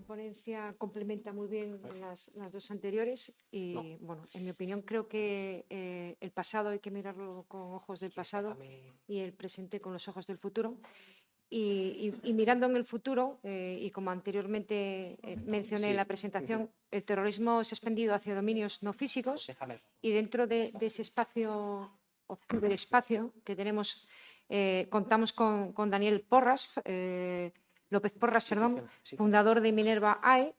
Ponencia complementa muy bien las dos anteriores y, bueno, en mi opinión creo que el pasado hay que mirarlo con ojos del pasado y el presente con los ojos del futuro. Y mirando en el futuro, y como anteriormente mencioné en la presentación, el terrorismo se ha expandido hacia dominios no físicos y dentro de ese espacio o ciberespacio que tenemos, contamos con Daniel Porras, López Porras, perdón, fundador de Minerva AI.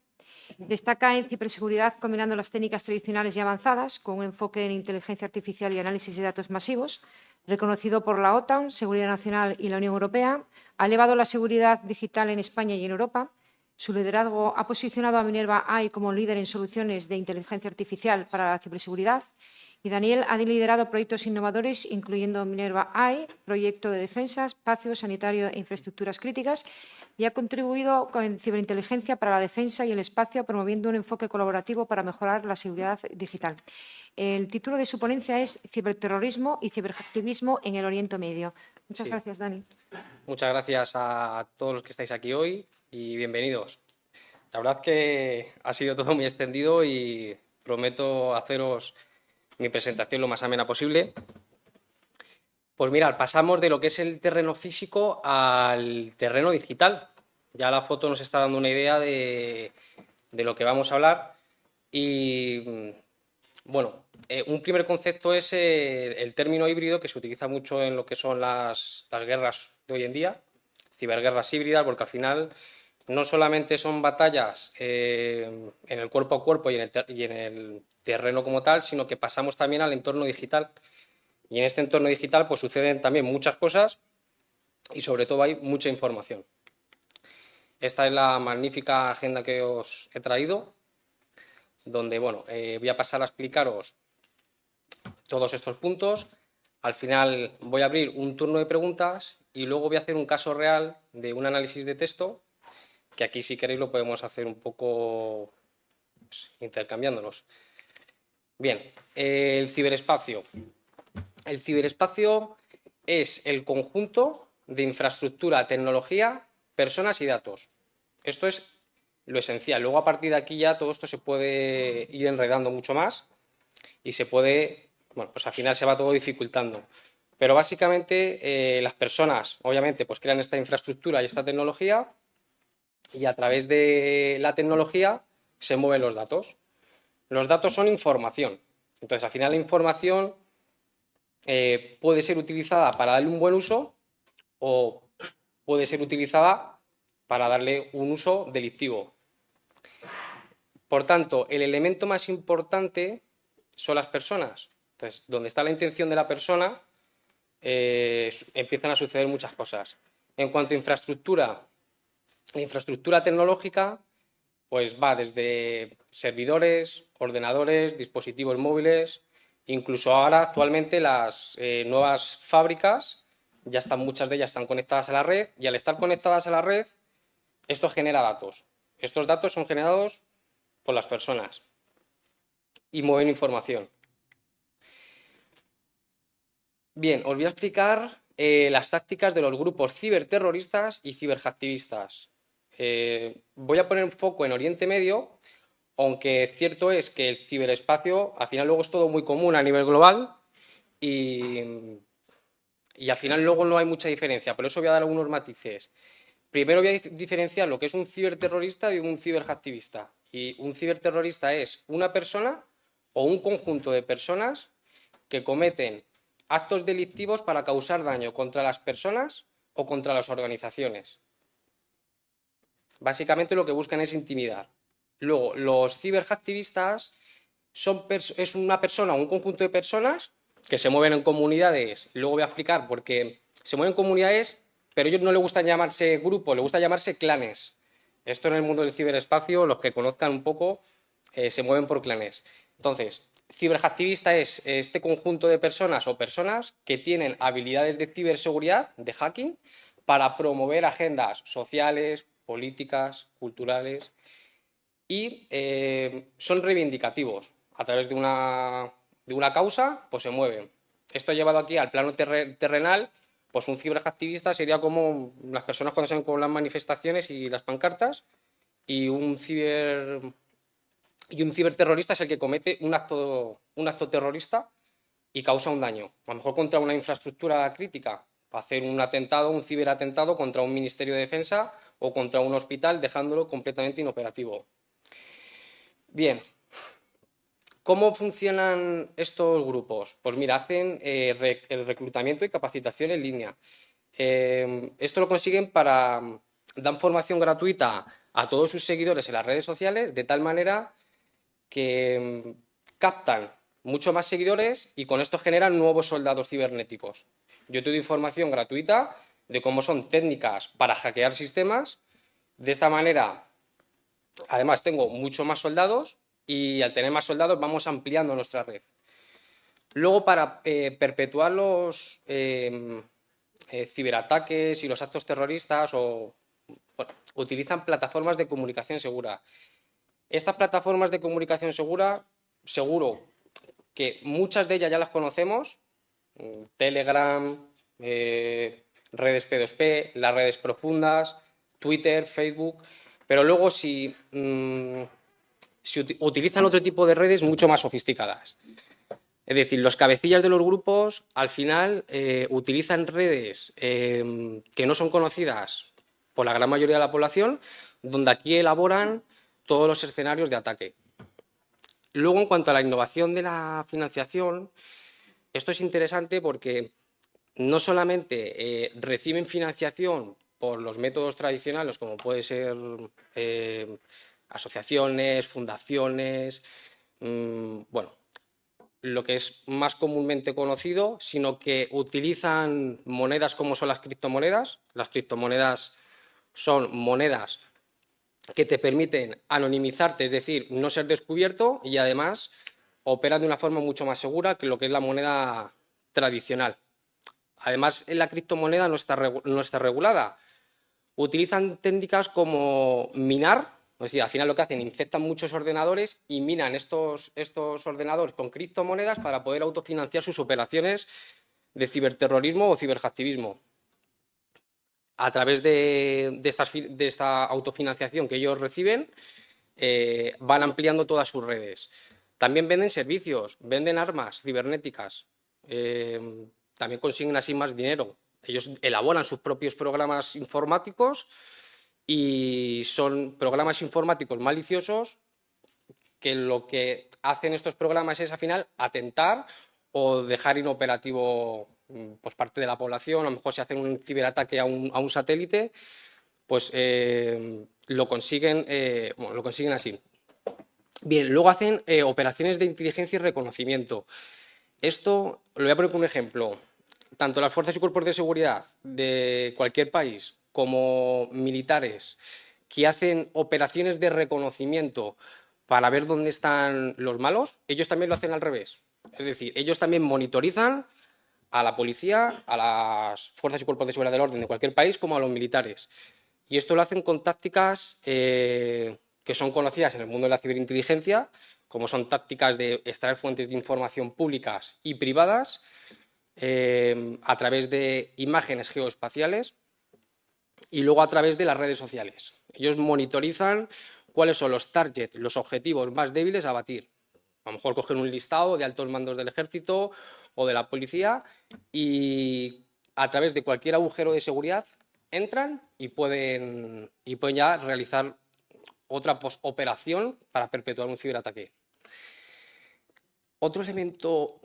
Destaca en ciberseguridad combinando las técnicas tradicionales y avanzadas con un enfoque en inteligencia artificial y análisis de datos masivos. Reconocido por la OTAN, Seguridad Nacional y la Unión Europea, ha elevado la seguridad digital en España y en Europa. Su liderazgo ha posicionado a Minerva AI como líder en soluciones de inteligencia artificial para la ciberseguridad. Y Daniel ha liderado proyectos innovadores, incluyendo Minerva AI, proyecto de defensa, espacio sanitario e infraestructuras críticas, y ha contribuido con ciberinteligencia para la defensa y el espacio, promoviendo un enfoque colaborativo para mejorar la seguridad digital. El título de su ponencia es Ciberterrorismo y ciberactivismo en el Oriente Medio. Muchas gracias, Dani. Muchas gracias a todos los que estáis aquí hoy y bienvenidos. La verdad que ha sido todo muy extendido y prometo haceros mi presentación lo más amena posible. Pues mirad, pasamos de lo que es el terreno físico al terreno digital. Ya la foto nos está dando una idea de lo que vamos a hablar. Y bueno, un primer concepto es el término híbrido, que se utiliza mucho en lo que son las guerras de hoy en día, ciberguerras híbridas, porque al final no solamente son batallas en el cuerpo a cuerpo y en el terreno como tal, sino que pasamos también al entorno digital. Y en este entorno digital pues suceden también muchas cosas y sobre todo hay mucha información. Esta es la magnífica agenda que os he traído, donde bueno, voy a pasar a explicaros todos estos puntos. Al final voy a abrir un turno de preguntas y luego voy a hacer un caso real de un análisis de texto, que aquí si queréis lo podemos hacer un poco pues, intercambiándonos. Bien, el ciberespacio. El ciberespacio es el conjunto de infraestructura, tecnología, personas y datos. Esto es lo esencial. Luego, a partir de aquí ya todo esto se puede ir enredando mucho más y se puede, bueno, pues al final se va todo dificultando. Pero básicamente las personas, obviamente, pues crean esta infraestructura y esta tecnología y a través de la tecnología se mueven los datos. Los datos son información. Entonces, al final la información puede ser utilizada para darle un buen uso o puede ser utilizada para darle un uso delictivo. Por tanto, el elemento más importante son las personas. Entonces, donde está la intención de la persona, empiezan a suceder muchas cosas. En cuanto a infraestructura, la infraestructura tecnológica pues va desde servidores, ordenadores, dispositivos móviles, incluso ahora actualmente las nuevas fábricas, ya están, muchas de ellas están conectadas a la red y al estar conectadas a la red, esto genera datos. Estos datos son generados por las personas y mueven información. Bien, os voy a explicar las tácticas de los grupos ciberterroristas y ciberactivistas. Voy a poner un foco en Oriente Medio, aunque cierto es que el ciberespacio al final luego es todo muy común a nivel global y al final luego no hay mucha diferencia, por eso voy a dar algunos matices. Primero voy a diferenciar lo que es un ciberterrorista de un ciberactivista. Y un ciberterrorista es una persona o un conjunto de personas que cometen actos delictivos para causar daño contra las personas o contra las organizaciones. Básicamente lo que buscan es intimidar. Luego, los ciberactivistas es una persona o un conjunto de personas que se mueven en comunidades. Luego voy a explicar por qué se mueven en comunidades, pero a ellos no les gusta llamarse grupos, les gusta llamarse clanes. Esto en el mundo del ciberespacio, los que conozcan un poco, se mueven por clanes. Entonces, ciberactivista es este conjunto de personas o personas que tienen habilidades de ciberseguridad, de hacking, para promover agendas sociales, políticas, culturales y son reivindicativos. a través de una causa, pues se mueven. Esto llevado aquí al plano terrenal, pues un ciberactivista sería como las personas cuando se ven con las manifestaciones y las pancartas, y un ciberterrorista es el que comete un acto terrorista y causa un daño, a lo mejor contra una infraestructura crítica, para hacer un atentado, un ciberatentado contra un ministerio de defensa o contra un hospital, dejándolo completamente inoperativo. Bien, ¿cómo funcionan estos grupos? Pues mira, hacen el reclutamiento y capacitación en línea. Esto lo consiguen dan formación gratuita a todos sus seguidores en las redes sociales, de tal manera que captan mucho más seguidores y con esto generan nuevos soldados cibernéticos. Yo te doy información gratuita de cómo son técnicas para hackear sistemas. De esta manera, además, tengo mucho más soldados y al tener más soldados vamos ampliando nuestra red. Luego, para perpetuar los ciberataques y los actos terroristas, utilizan plataformas de comunicación segura. Estas plataformas de comunicación segura, seguro que muchas de ellas ya las conocemos, Telegram, redes P2P, las redes profundas, Twitter, Facebook, pero luego si utilizan otro tipo de redes mucho más sofisticadas. Es decir, los cabecillas de los grupos al final utilizan redes que no son conocidas por la gran mayoría de la población, donde aquí elaboran todos los escenarios de ataque. Luego, en cuanto a la innovación de la financiación, esto es interesante porque no solamente reciben financiación por los métodos tradicionales, como puede ser asociaciones, fundaciones, bueno, lo que es más comúnmente conocido, sino que utilizan monedas como son las criptomonedas. Las criptomonedas son monedas que te permiten anonimizarte, es decir, no ser descubierto, y además operan de una forma mucho más segura que lo que es la moneda tradicional. Además, la criptomoneda no está regulada. Utilizan técnicas como minar, es decir, al final lo que hacen, infectan muchos ordenadores y minan estos ordenadores con criptomonedas para poder autofinanciar sus operaciones de ciberterrorismo o ciberhacktivismo. A través de esta autofinanciación que ellos reciben, van ampliando todas sus redes. También venden servicios, venden armas cibernéticas. También consiguen así más dinero. Ellos elaboran sus propios programas informáticos y son programas informáticos maliciosos que lo que hacen estos programas es al final atentar o dejar inoperativo pues parte de la población. A lo mejor si hacen un ciberataque a un satélite, pues lo consiguen así. Bien, luego hacen operaciones de inteligencia y reconocimiento. Esto, lo voy a poner como un ejemplo. Tanto las fuerzas y cuerpos de seguridad de cualquier país como militares que hacen operaciones de reconocimiento para ver dónde están los malos, ellos también lo hacen al revés. Es decir, ellos también monitorizan a la policía, a las fuerzas y cuerpos de seguridad del orden de cualquier país, como a los militares. Y esto lo hacen con tácticas que son conocidas en el mundo de la ciberinteligencia, como son tácticas de extraer fuentes de información públicas y privadas a través de imágenes geoespaciales y luego a través de las redes sociales. Ellos monitorizan cuáles son los targets, los objetivos más débiles a batir. A lo mejor cogen un listado de altos mandos del ejército o de la policía y a través de cualquier agujero de seguridad entran y pueden ya realizar otra operación para perpetuar un ciberataque. Otro elemento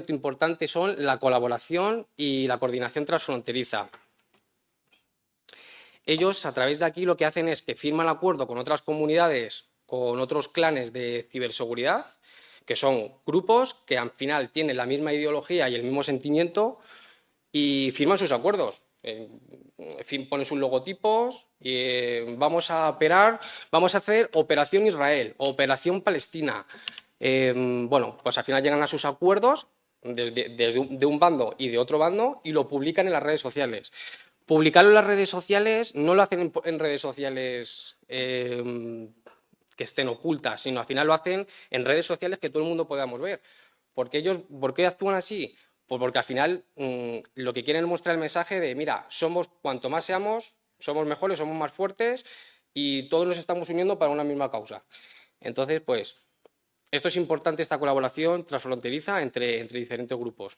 importante son la colaboración y la coordinación transfronteriza. Ellos, a través de aquí, lo que hacen es que firman acuerdo con otras comunidades, con otros clanes de ciberseguridad, que son grupos que al final tienen la misma ideología y el mismo sentimiento y firman sus acuerdos. Ponen sus logotipos y vamos a hacer Operación Israel o Operación Palestina. Bueno, pues al final llegan a sus acuerdos de un bando y de otro bando y lo publican en las redes sociales. Publicarlo en las redes sociales no lo hacen en redes sociales que estén ocultas, sino al final lo hacen en redes sociales que todo el mundo podamos ver. ¿Por qué actúan así? Pues porque al final lo que quieren es mostrar el mensaje de, mira, cuanto más seamos, somos mejores, somos más fuertes y todos nos estamos uniendo para una misma causa. Entonces, pues, esto es importante, esta colaboración transfronteriza entre diferentes grupos.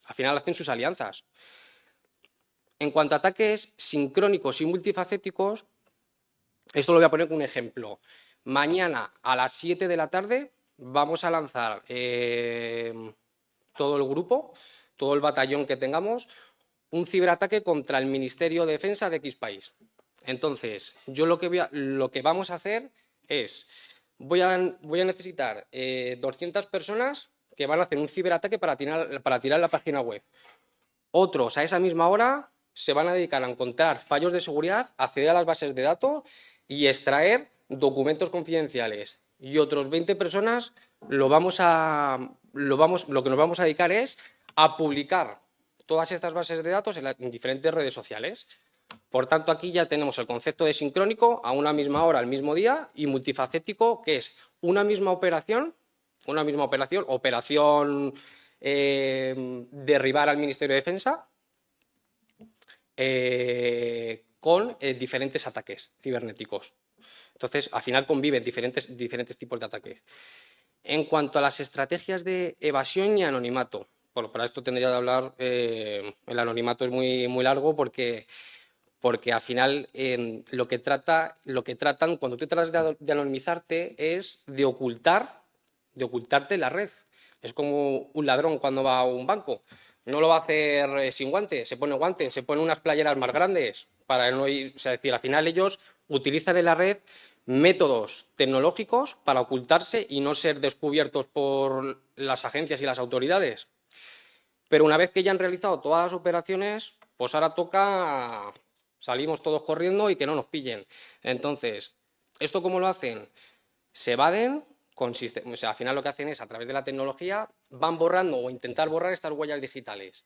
Al final hacen sus alianzas. En cuanto a ataques sincrónicos y multifacéticos, esto lo voy a poner como un ejemplo. Mañana a las 7 de la tarde vamos a lanzar todo el grupo, todo el batallón que tengamos, un ciberataque contra el Ministerio de Defensa de X país. Entonces, yo lo que vamos a hacer es, voy a necesitar 200 personas que van a hacer un ciberataque para tirar la página web. Otros, a esa misma hora, se van a dedicar a encontrar fallos de seguridad, acceder a las bases de datos y extraer documentos confidenciales. Y otros 20 personas lo que nos vamos a dedicar es a publicar todas estas bases de datos en diferentes redes sociales. Por tanto, aquí ya tenemos el concepto de sincrónico a una misma hora, al mismo día, y multifacético, que es una misma operación, operación derribar al Ministerio de Defensa, con diferentes ataques cibernéticos. Entonces, al final conviven diferentes tipos de ataques. En cuanto a las estrategias de evasión y anonimato, bueno, para esto tendría que hablar, el anonimato es muy, muy largo porque al final lo que tratan, cuando tú tratas de anonimizarte, es de ocultarte la red. Es como un ladrón cuando va a un banco. No lo va a hacer sin guantes, se pone unas playeras más grandes para no ir, o sea, decir, al final ellos utilizan en la red métodos tecnológicos para ocultarse y no ser descubiertos por las agencias y las autoridades. Pero una vez que ya han realizado todas las operaciones, pues ahora toca, salimos todos corriendo y que no nos pillen. Entonces, ¿esto cómo lo hacen? Se evaden, o sea, al final lo que hacen es, a través de la tecnología, van borrando o intentar borrar estas huellas digitales.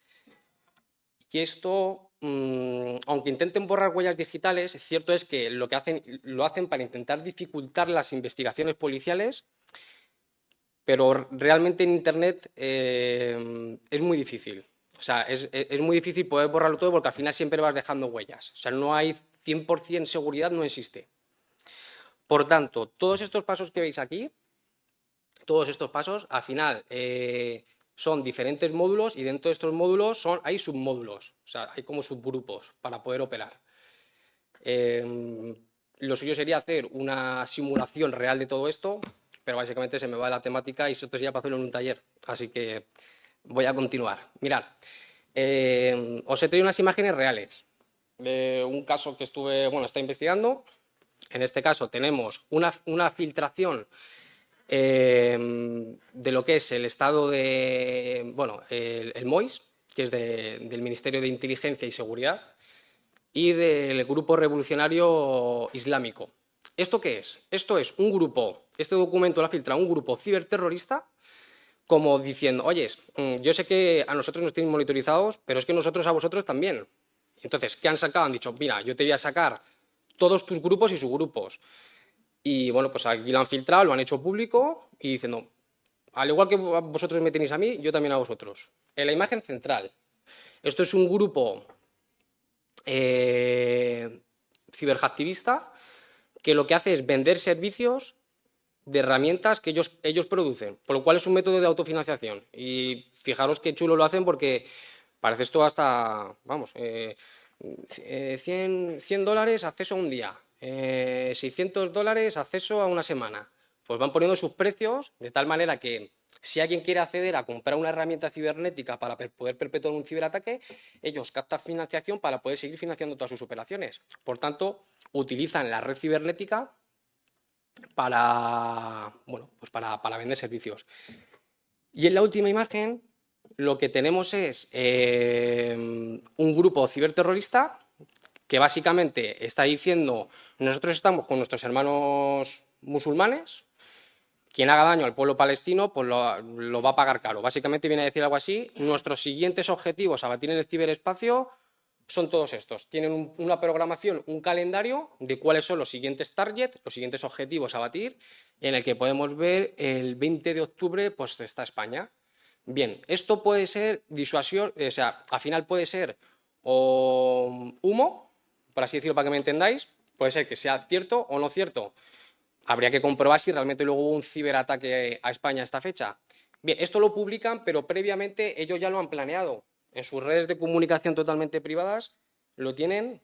Y esto, aunque intenten borrar huellas digitales, cierto es que lo hacen para intentar dificultar las investigaciones policiales, pero realmente en Internet es muy difícil. O sea, es muy difícil poder borrarlo todo porque al final siempre vas dejando huellas. O sea, no hay 100% seguridad, no existe. Por tanto, todos estos pasos que veis aquí, todos estos pasos, al final son diferentes módulos y dentro de estos módulos hay submódulos, o sea, hay como subgrupos para poder operar. Lo suyo sería hacer una simulación real de todo esto, pero básicamente se me va la temática y esto sería para hacerlo en un taller, así que voy a continuar. Mirad, os he traído unas imágenes reales de un caso que está investigando. En este caso tenemos una filtración de lo que es el estado de, el MOIS, que es del Ministerio de Inteligencia y Seguridad, y del Grupo Revolucionario Islámico. ¿Esto qué es? Esto es un grupo, este documento lo ha filtrado un grupo ciberterrorista, como diciendo, oye, yo sé que a nosotros nos tienen monitorizados, pero es que nosotros a vosotros también. Entonces, ¿qué han sacado? Han dicho, mira, yo te voy a sacar todos tus grupos y subgrupos. Y bueno, pues aquí lo han filtrado, lo han hecho público y diciendo, al igual que vosotros me tenéis a mí, yo también a vosotros. En la imagen central, esto es un grupo ciberhacktivista que lo que hace es vender servicios de herramientas que ellos producen, por lo cual es un método de autofinanciación. Y fijaros qué chulo lo hacen porque parece esto hasta, vamos, $100 acceso a un día, $600 acceso a una semana. Pues van poniendo sus precios de tal manera que si alguien quiere acceder a comprar una herramienta cibernética para poder perpetuar un ciberataque, ellos captan financiación para poder seguir financiando todas sus operaciones. Por tanto, utilizan la red cibernética para vender servicios. Y en la última imagen lo que tenemos es un grupo ciberterrorista que básicamente está diciendo, nosotros estamos con nuestros hermanos musulmanes, quien haga daño al pueblo palestino pues lo va a pagar caro. Básicamente viene a decir algo así, nuestros siguientes objetivos a batir en el ciberespacio son todos estos. Tienen una programación, un calendario de cuáles son los siguientes targets, los siguientes objetivos a batir, en el que podemos ver el 20 de octubre, pues está España. Bien, esto puede ser disuasión, o sea, al final puede ser o humo, por así decirlo para que me entendáis, puede ser que sea cierto o no cierto. Habría que comprobar si realmente luego hubo un ciberataque a España a esta fecha. Bien, esto lo publican, pero previamente ellos ya lo han planeado. En sus redes de comunicación totalmente privadas lo tienen,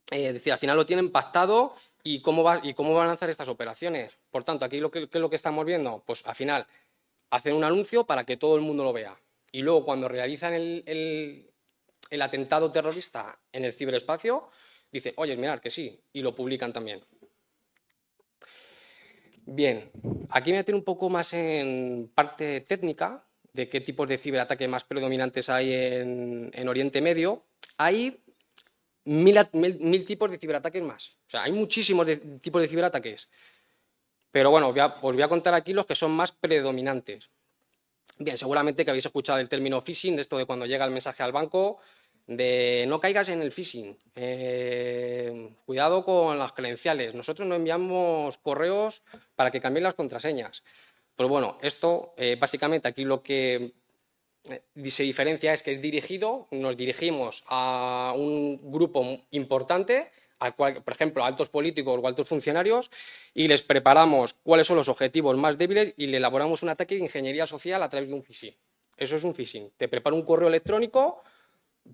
es decir, al final lo tienen pactado y cómo van a lanzar estas operaciones. Por tanto, aquí ¿qué es lo que estamos viendo? Pues al final hacen un anuncio para que todo el mundo lo vea. Y luego cuando realizan el atentado terrorista en el ciberespacio, dicen, oye, mirad que sí, y lo publican también. Bien, aquí me voy a meter un poco más en parte técnica de qué tipos de ciberataques más predominantes hay en Oriente Medio. Hay mil tipos de ciberataques más. O sea, hay muchísimos tipos de ciberataques. Pero bueno, os voy a contar aquí los que son más predominantes. Bien, seguramente que habéis escuchado el término phishing, de esto de cuando llega el mensaje al banco, de no caigas en el phishing, cuidado con las credenciales, nosotros no enviamos correos para que cambien las contraseñas. Pues bueno, esto básicamente aquí lo que se diferencia es que es dirigido, nos dirigimos a un grupo importante, al cual, por ejemplo, a altos políticos o altos funcionarios, y les preparamos cuáles son los objetivos más débiles y le elaboramos un ataque de ingeniería social a través de un phishing. Eso es un phishing. Te preparo un correo electrónico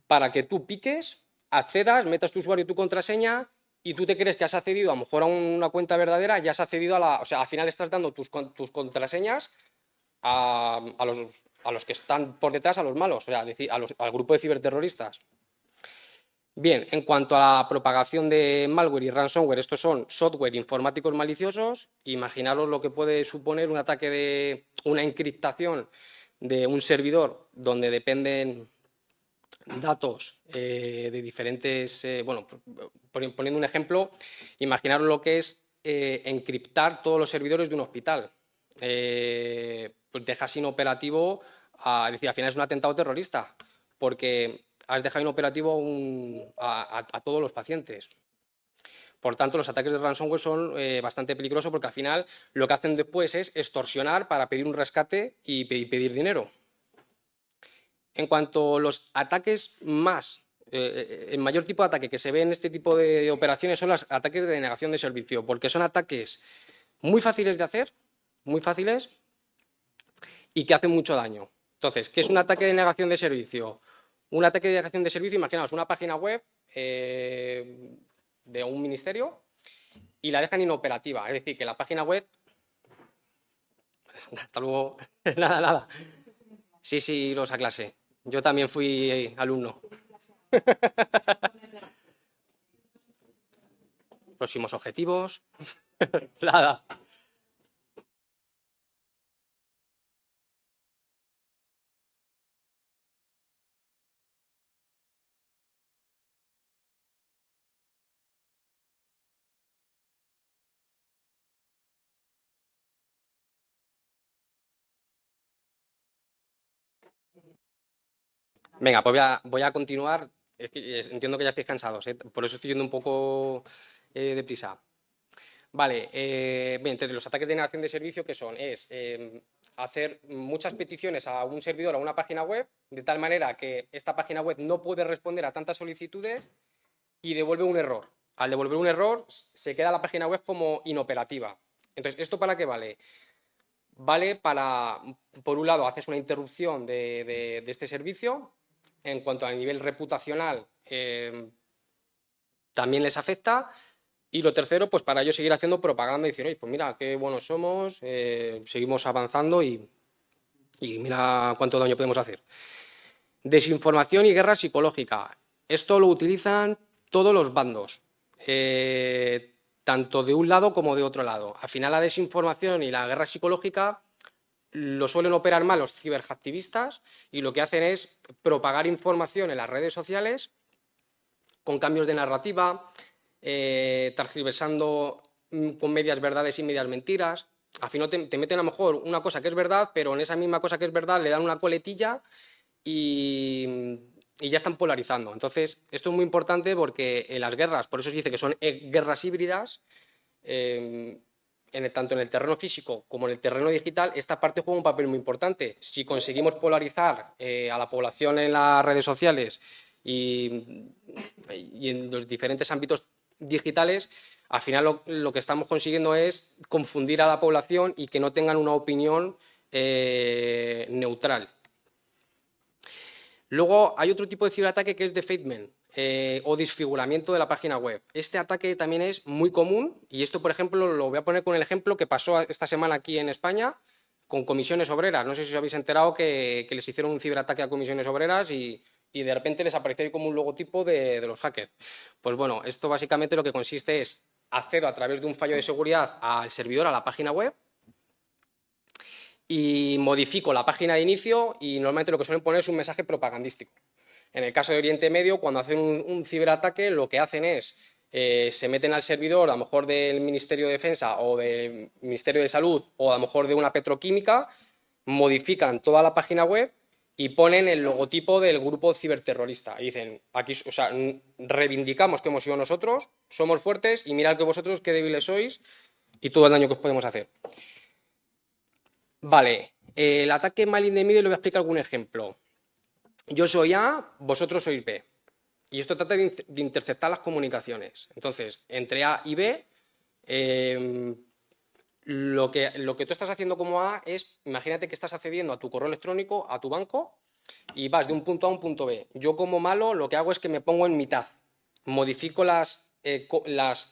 para que tú piques, accedas, metas tu usuario y tu contraseña y tú te crees que has accedido a lo mejor a una cuenta verdadera y has accedido o sea, al final estás dando tus contraseñas a los que están por detrás, a los malos, o sea, al grupo de ciberterroristas. Bien, en cuanto a la propagación de malware y ransomware, estos son software informáticos maliciosos. Imaginaros lo que puede suponer un ataque de una encriptación de un servidor donde dependen datos de diferentes, bueno, poniendo un ejemplo, imaginaros lo que es encriptar todos los servidores de un hospital. Pues deja sin operativo, es decir, al final es un atentado terrorista, porque has dejado inoperativo a todos los pacientes. Por tanto, los ataques de ransomware son bastante peligrosos porque al final lo que hacen después es extorsionar para pedir un rescate y pedir dinero. En cuanto a los ataques el mayor tipo de ataque que se ve en este tipo de operaciones son los ataques de denegación de servicio, porque son ataques muy fáciles de hacer, muy fáciles, y que hacen mucho daño. Entonces, ¿qué es un ataque de denegación de servicio? Un ataque de denegación de servicio, imaginaos una página web de un ministerio y la dejan inoperativa, es decir, que la página web... Hasta luego. Nada. Sí, iros a clase. Yo también fui alumno. Próximos objetivos. Nada. Venga, pues voy a continuar. Es que entiendo que ya estáis cansados, ¿eh? Por eso estoy yendo un poco deprisa. Vale, bien, entonces los ataques de denegación de servicio, ¿qué son? Es hacer muchas peticiones a un servidor, a una página web, de tal manera que esta página web no puede responder a tantas solicitudes y devuelve un error. Al devolver un error, se queda la página web como inoperativa. Entonces, ¿esto para qué vale? Vale para, por un lado, haces una interrupción de este servicio. En cuanto a nivel reputacional, también les afecta. Y lo tercero, pues para ellos seguir haciendo propaganda y decir, oye, pues mira, qué buenos somos, seguimos avanzando y mira cuánto daño podemos hacer. Desinformación y guerra psicológica. Esto lo utilizan todos los bandos, tanto de un lado como de otro lado. Al final la desinformación y la guerra psicológica lo suelen operar mal los ciberactivistas y lo que hacen es propagar información en las redes sociales con cambios de narrativa, tergiversando con medias verdades y medias mentiras. Al final te meten a lo mejor una cosa que es verdad, pero en esa misma cosa que es verdad le dan una coletilla y ya están polarizando. Entonces, esto es muy importante porque en las guerras, por eso se dice que son guerras híbridas, tanto en el terreno físico como en el terreno digital, esta parte juega un papel muy importante. Si conseguimos polarizar a la población en las redes sociales y en los diferentes ámbitos digitales, al final lo que estamos consiguiendo es confundir a la población y que no tengan una opinión neutral. Luego hay otro tipo de ciberataque que es defacement o desfiguramiento de la página web. Este ataque también es muy común y esto, por ejemplo, lo voy a poner con el ejemplo que pasó esta semana aquí en España con Comisiones Obreras. No sé si os habéis enterado que les hicieron un ciberataque a Comisiones Obreras y de repente les apareció ahí como un logotipo de los hackers. Pues bueno, esto básicamente lo que consiste es accedo a través de un fallo de seguridad al servidor, a la página web, y modifico la página de inicio y normalmente lo que suelen poner es un mensaje propagandístico. En el caso de Oriente Medio, cuando hacen un ciberataque, lo que hacen es, se meten al servidor, a lo mejor del Ministerio de Defensa o del Ministerio de Salud o a lo mejor de una petroquímica, modifican toda la página web y ponen el logotipo del grupo ciberterrorista. Y dicen, aquí, o sea, reivindicamos que hemos sido nosotros, somos fuertes y mirad que vosotros qué débiles sois y todo el daño que os podemos hacer. Vale, el ataque mal in the middle, le voy a explicar algún ejemplo. Yo soy A, vosotros sois B. Y esto trata de interceptar las comunicaciones. Entonces, entre A y B, lo que tú estás haciendo como A es, imagínate que estás accediendo a tu correo electrónico, a tu banco, y vas de un punto A a un punto B. Yo como malo lo que hago es que me pongo en mitad. Modifico las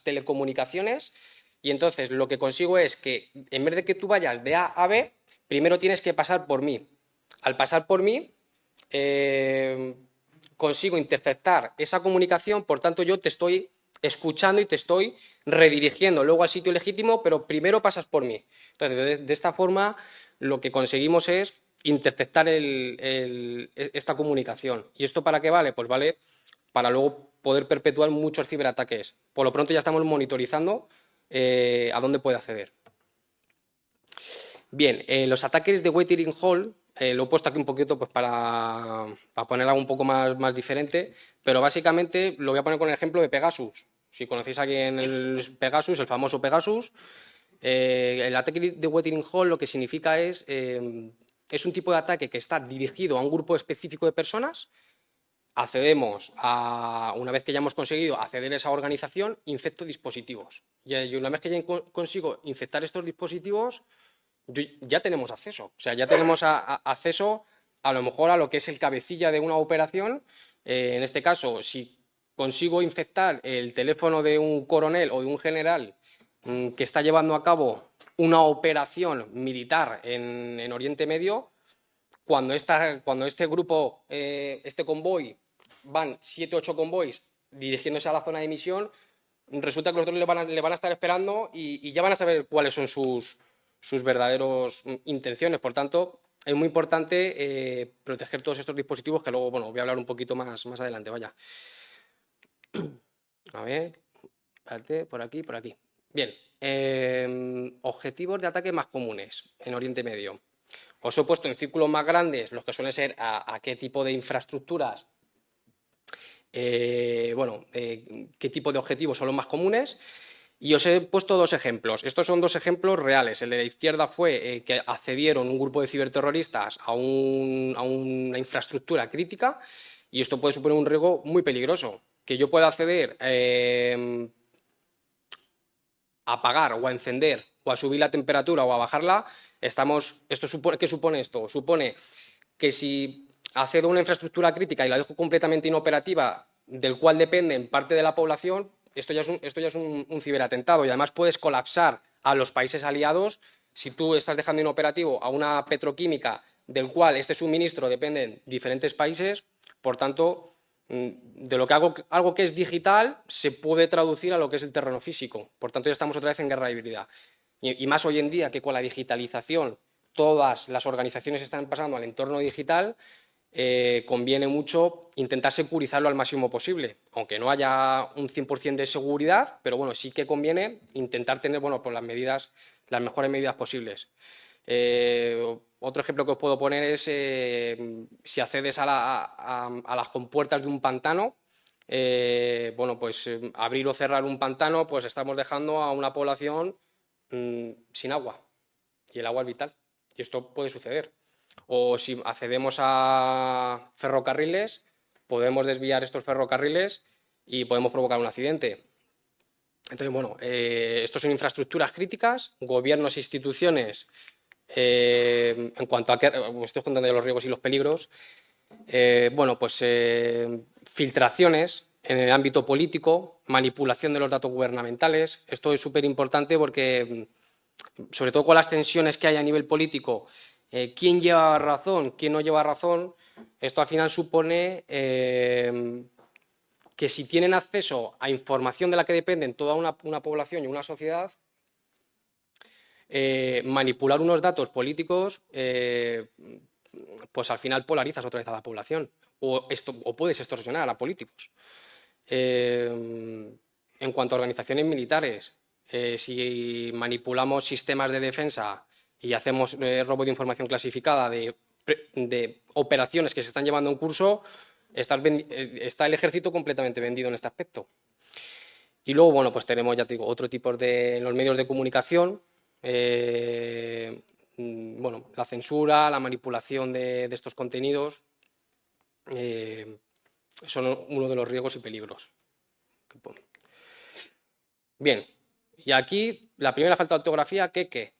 telecomunicaciones y entonces lo que consigo es que en vez de que tú vayas de A a B, primero tienes que pasar por mí. Al pasar por mí, consigo interceptar esa comunicación, por tanto yo te estoy escuchando y te estoy redirigiendo luego al sitio legítimo, pero primero pasas por mí. Entonces, de esta forma, lo que conseguimos es interceptar esta comunicación. ¿Y esto para qué vale? Pues vale para luego poder perpetuar muchos ciberataques. Por lo pronto ya estamos monitorizando a dónde puede acceder. Bien, los ataques de Waiting Hall, lo he puesto aquí un poquito pues, para poner algo un poco más diferente, pero básicamente lo voy a poner con el ejemplo de Pegasus. Si conocéis a alguien el Pegasus, el famoso Pegasus, el ataque de Waiting Hall lo que significa es un tipo de ataque que está dirigido a un grupo específico de personas. Accedemos una vez que ya hemos conseguido acceder a esa organización, infecto dispositivos. Y una vez que ya consigo infectar estos dispositivos, ya tenemos acceso. O sea, ya tenemos acceso a lo mejor a lo que es el cabecilla de una operación. En este caso, si consigo infectar el teléfono de un coronel o de un general que está llevando a cabo una operación militar en Oriente Medio, cuando este grupo, este convoy, van 7 o 8 convoys dirigiéndose a la zona de misión, resulta que los otros le van a estar esperando y ya van a saber cuáles son sus verdaderas intenciones. Por tanto, es muy importante proteger todos estos dispositivos que luego, bueno, voy a hablar un poquito más adelante, vaya. A ver, espérate, por aquí, por aquí. Bien, objetivos de ataque más comunes en Oriente Medio. Os he puesto en círculos más grandes los que suelen ser a qué tipo de infraestructuras, qué tipo de objetivos son los más comunes. Y os he puesto dos ejemplos. Estos son dos ejemplos reales. El de la izquierda fue que accedieron un grupo de ciberterroristas a una infraestructura crítica y esto puede suponer un riesgo muy peligroso. Que yo pueda acceder a apagar o a encender o a subir la temperatura o a bajarla. ¿Qué supone esto? Supone que si accedo a una infraestructura crítica y la dejo completamente inoperativa, del cual depende en parte de la población, esto ya es un ciberatentado y además puedes colapsar a los países aliados si tú estás dejando inoperativo a una petroquímica del cual este suministro dependen diferentes países. Por tanto, de lo que algo que es digital se puede traducir a lo que es el terreno físico. Por tanto, ya estamos otra vez en guerra híbrida. Y más hoy en día que con la digitalización todas las organizaciones están pasando al entorno digital, conviene mucho intentar securizarlo al máximo posible, aunque no haya un 100% de seguridad, pero bueno, sí que conviene intentar tener, bueno, pues las mejores medidas posibles. otro ejemplo que os puedo poner es si accedes a las compuertas de un pantano, bueno, pues abrir o cerrar un pantano, pues estamos dejando a una población sin agua, y el agua es vital, y esto puede suceder. O si accedemos a ferrocarriles, podemos desviar estos ferrocarriles y podemos provocar un accidente. Entonces, bueno, estos son infraestructuras críticas, gobiernos e instituciones, en cuanto a que estoy contando los riesgos y los peligros, bueno, pues filtraciones en el ámbito político, manipulación de los datos gubernamentales. Esto es súper importante porque, sobre todo con las tensiones que hay a nivel político, quién lleva razón, quién no lleva razón, esto al final supone que si tienen acceso a información de la que dependen toda una población y una sociedad, manipular unos datos políticos, pues al final polarizas otra vez a la población o puedes extorsionar a políticos. En cuanto a organizaciones militares, si manipulamos sistemas de defensa y hacemos robo de información clasificada de operaciones que se están llevando en curso, está el ejército completamente vendido en este aspecto. Y luego, bueno, pues tenemos, ya te digo, otro tipo en los medios de comunicación, bueno, la censura, la manipulación de estos contenidos, son uno de los riesgos y peligros. Bien, y aquí la primera falta de ortografía, ¿qué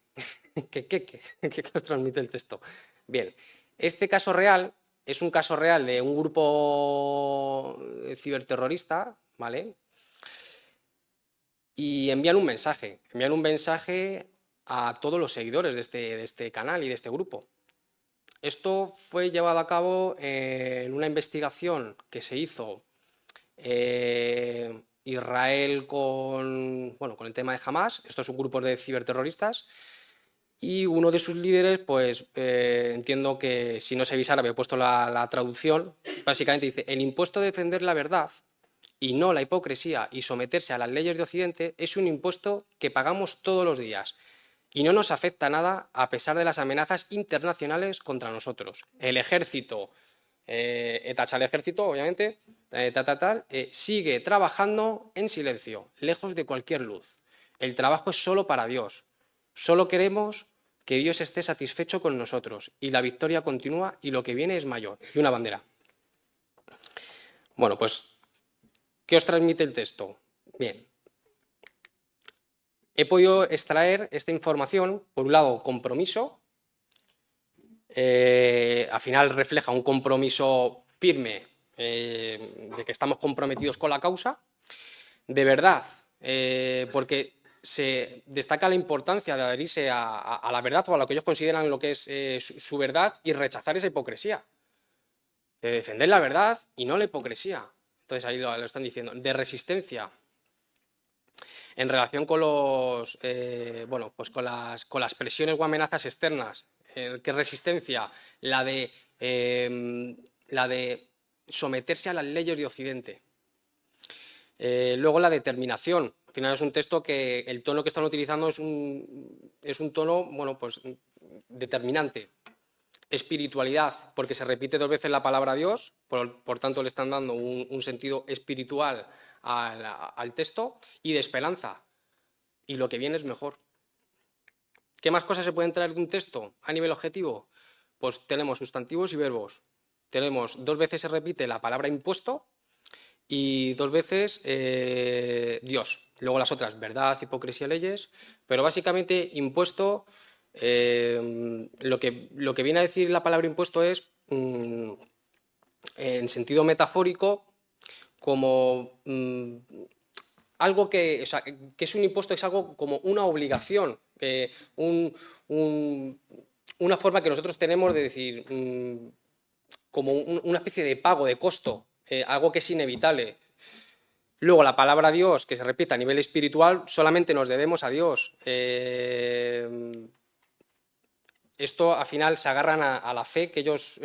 os transmite el texto? Bien, este caso real es un caso real de un grupo ciberterrorista, ¿vale? Y envían un mensaje a todos los seguidores de este canal y de este grupo. Esto fue llevado a cabo en una investigación que se hizo Israel con el tema de Hamas. Esto es un grupo de ciberterroristas. Y uno de sus líderes, pues entiendo que si no se avisara, había puesto la traducción, básicamente dice: el impuesto de defender la verdad y no la hipocresía y someterse a las leyes de Occidente es un impuesto que pagamos todos los días y no nos afecta nada a pesar de las amenazas internacionales contra nosotros. El ejército, tacha al ejército, obviamente, sigue trabajando en silencio, lejos de cualquier luz. El trabajo es solo para Dios. Solo queremos que Dios esté satisfecho con nosotros y la victoria continúa y lo que viene es mayor. Y una bandera. Bueno, pues, ¿qué os transmite el texto? Bien. He podido extraer esta información, por un lado, compromiso. Al final refleja un compromiso firme de que estamos comprometidos con la causa. De verdad, porque se destaca la importancia de adherirse a la verdad o a lo que ellos consideran lo que es su verdad y rechazar esa hipocresía. De defender la verdad y no la hipocresía. Entonces ahí lo están diciendo. De resistencia. En relación con pues con las presiones o amenazas externas. ¿Qué resistencia? La de someterse a las leyes de Occidente. Luego la determinación. Al final es un texto que el tono que están utilizando es un tono, bueno, pues determinante. Espiritualidad, porque se repite 2 veces la palabra Dios, por tanto le están dando un sentido espiritual al texto, y de esperanza. Y lo que viene es mejor. ¿Qué más cosas se pueden traer de un texto a nivel objetivo? Pues tenemos sustantivos y verbos. Tenemos 2 veces se repite la palabra impuesto y 2 veces Dios. Luego las otras, verdad, hipocresía, leyes. Pero básicamente impuesto, lo que viene a decir la palabra impuesto es, en sentido metafórico, como algo que es un impuesto, es algo como una obligación, una forma que nosotros tenemos de decir, como una especie de pago, de costo, algo que es inevitable. Luego la palabra Dios, que se repite a nivel espiritual, solamente nos debemos a Dios. Esto al final se agarran a la fe que ellos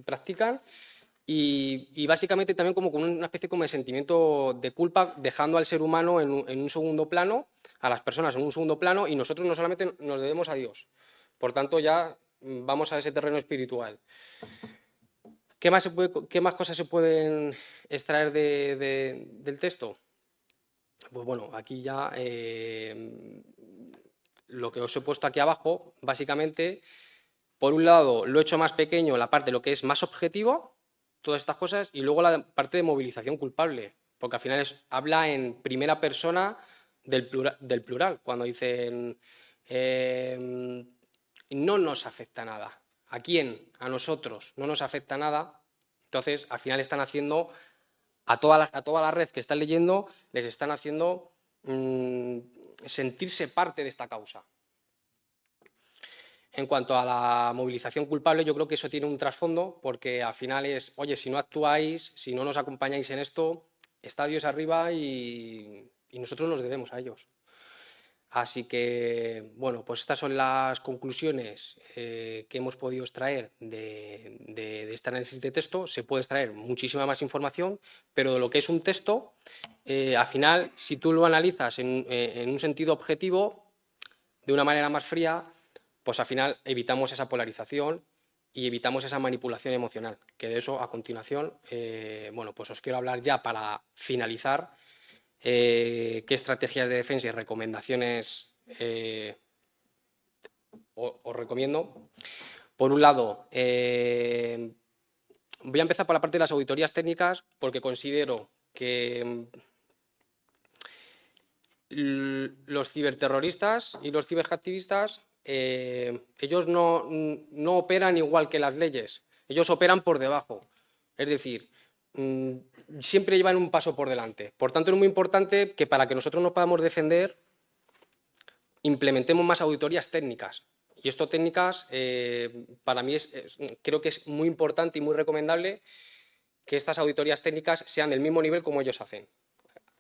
practican. Y básicamente también como con una especie como de sentimiento de culpa, dejando al ser humano en un segundo plano, a las personas en un segundo plano, y nosotros no solamente nos debemos a Dios, Por tanto, ya vamos a ese terreno espiritual. ¿Qué más cosas se pueden extraer del texto? Pues bueno, aquí ya lo que os he puesto aquí abajo, básicamente, por un lado lo he hecho más pequeño, la parte de lo que es más objetivo, todas estas cosas, y luego la parte de movilización culpable, porque al final habla en primera persona del plural cuando dicen no nos afecta nada. ¿A quién? A nosotros. No nos afecta nada. Entonces, al final están haciendo a toda la red que están leyendo, les están haciendo sentirse parte de esta causa. En cuanto a la movilización culpable, yo creo que eso tiene un trasfondo, porque al final es, oye, si no actuáis, si no nos acompañáis en esto, está Dios arriba y nosotros nos debemos a ellos. Así que, bueno, pues estas son las conclusiones que hemos podido extraer de este análisis de texto. Se puede extraer muchísima más información, pero de lo que es un texto, al final, si tú lo analizas en un sentido objetivo, de una manera más fría, pues al final evitamos esa polarización y evitamos esa manipulación emocional, que de eso a continuación, bueno, pues os quiero hablar ya para finalizar qué estrategias de defensa y recomendaciones os recomiendo. Por un lado, voy a empezar por la parte de las auditorías técnicas porque considero que los ciberterroristas y los ciberactivistas, ellos no operan igual que las leyes, ellos operan por debajo. Es decir, siempre llevan un paso por delante. Por tanto, es muy importante que para que nosotros nos podamos defender, implementemos más auditorías técnicas. Y esto técnicas, para mí creo que es muy importante y muy recomendable que estas auditorías técnicas sean del mismo nivel como ellos hacen,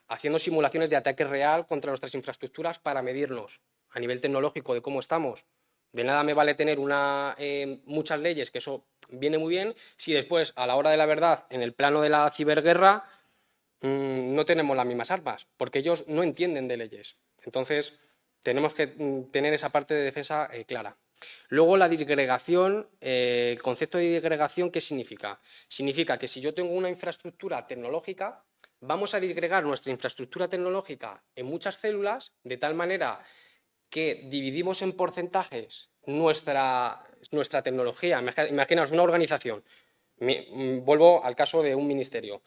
haciendo simulaciones de ataque real contra nuestras infraestructuras para medirnos a nivel tecnológico de cómo estamos. De nada me vale tener muchas leyes, que eso viene muy bien, si después, a la hora de la verdad, en el plano de la ciberguerra, no tenemos las mismas armas, porque ellos no entienden de leyes. Entonces, tenemos que tener esa parte de defensa clara. Luego, la disgregación, el concepto de disgregación, ¿qué significa? Significa que si yo tengo una infraestructura tecnológica, vamos a disgregar nuestra infraestructura tecnológica en muchas células, de tal manera que dividimos en porcentajes nuestra tecnología. Imaginaos una organización. Vuelvo al caso de un ministerio.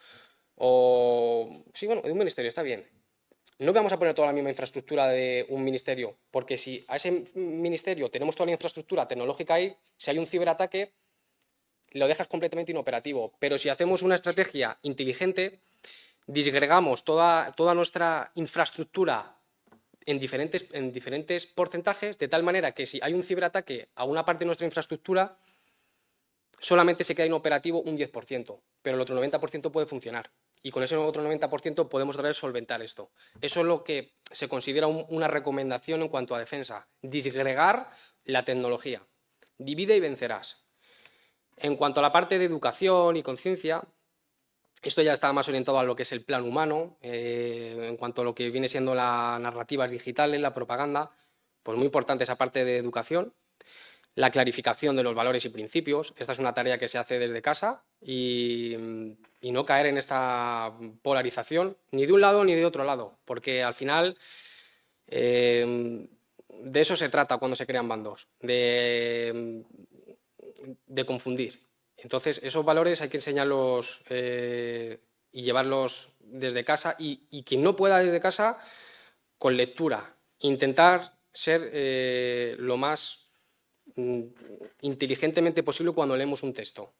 Sí, bueno, de un ministerio, está bien. No vamos a poner toda la misma infraestructura de un ministerio, porque si a ese ministerio tenemos toda la infraestructura tecnológica ahí, si hay un ciberataque, lo dejas completamente inoperativo. Pero si hacemos una estrategia inteligente, disgregamos toda nuestra infraestructura en diferentes porcentajes, de tal manera que si hay un ciberataque a una parte de nuestra infraestructura, solamente se queda inoperativo un 10%, pero el otro 90% puede funcionar. Y con ese otro 90% podemos solventar esto. Eso es lo que se considera una recomendación en cuanto a defensa. Disgregar la tecnología. Divide y vencerás. En cuanto a la parte de educación y conciencia, esto ya está más orientado a lo que es el plan humano, en cuanto a lo que viene siendo las narrativas digitales, la propaganda, pues muy importante esa parte de educación. La clarificación de los valores y principios. Esta es una tarea que se hace desde casa y no caer en esta polarización ni de un lado ni de otro lado, porque al final de eso se trata cuando se crean bandos, de confundir. Entonces, esos valores hay que enseñarlos y llevarlos desde casa y quien no pueda desde casa, con lectura. Intentar ser lo más inteligentemente posible cuando leemos un texto.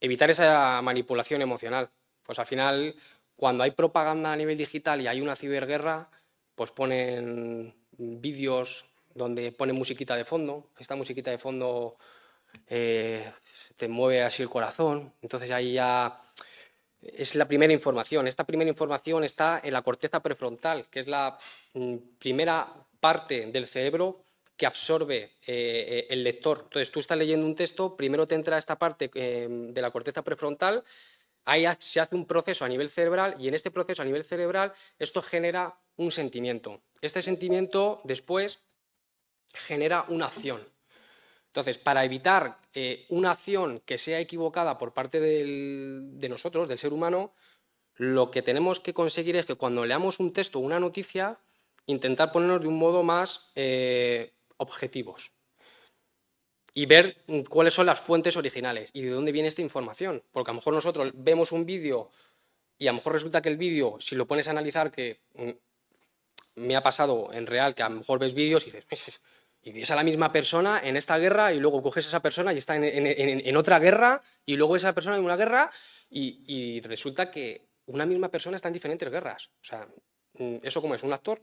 Evitar esa manipulación emocional. Pues al final, cuando hay propaganda a nivel digital y hay una ciberguerra, pues ponen vídeos donde ponen musiquita de fondo. Esta musiquita de fondo te mueve así el corazón. Entonces ahí ya es la primera información. Esta primera información está en la corteza prefrontal, que es la primera parte del cerebro que absorbe el lector. Entonces, tú estás leyendo un texto, primero te entra esta parte de la corteza prefrontal, ahí se hace un proceso a nivel cerebral y en este proceso a nivel cerebral esto genera un sentimiento. Este sentimiento después genera una acción. Entonces, para evitar una acción que sea equivocada por parte de nosotros, del ser humano, lo que tenemos que conseguir es que cuando leamos un texto o una noticia, intentar ponernos de un modo más objetivos y ver cuáles son las fuentes originales y de dónde viene esta información. Porque a lo mejor nosotros vemos un vídeo y a lo mejor resulta que el vídeo, si lo pones a analizar, que me ha pasado en real, que a lo mejor ves vídeos y dices, y ves a la misma persona en esta guerra y luego coges a esa persona y está en otra guerra y luego esa persona en una guerra y resulta que una misma persona está en diferentes guerras. O sea, ¿eso cómo es? ¿Un actor?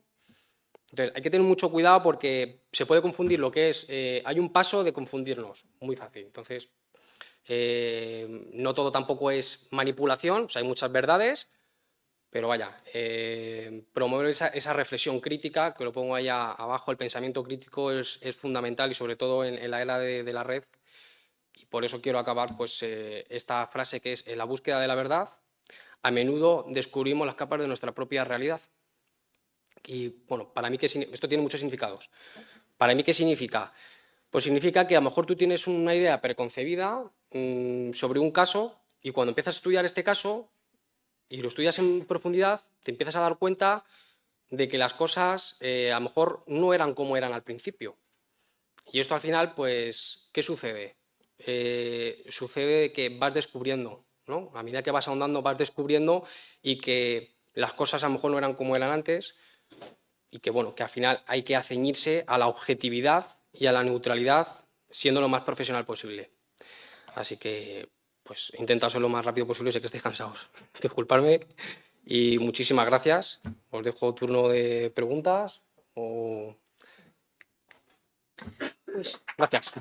Entonces, hay que tener mucho cuidado porque se puede confundir lo que es... hay un paso de confundirnos, muy fácil. Entonces, no todo tampoco es manipulación, o sea, hay muchas verdades, pero vaya, promover esa reflexión crítica, que lo pongo ahí abajo, el pensamiento crítico es fundamental y sobre todo en la era de la red. Y por eso quiero acabar pues, esta frase que es: en la búsqueda de la verdad, a menudo descubrimos las capas de nuestra propia realidad. Y bueno, para mí esto tiene muchos significados. ¿Para mí qué significa? Pues significa que a lo mejor tú tienes una idea preconcebida sobre un caso y cuando empiezas a estudiar este caso y lo estudias en profundidad, te empiezas a dar cuenta de que las cosas a lo mejor no eran como eran al principio. Y esto al final, pues, ¿qué sucede? Sucede que vas descubriendo, ¿no? A medida que vas ahondando vas descubriendo y que las cosas a lo mejor no eran como eran antes y que, bueno, que al final hay que ceñirse a la objetividad y a la neutralidad siendo lo más profesional posible. Así que, pues, he intentado ser lo más rápido posible, sé que estáis cansados. Disculpadme y muchísimas gracias. Os dejo turno de preguntas o... Pues Gracias.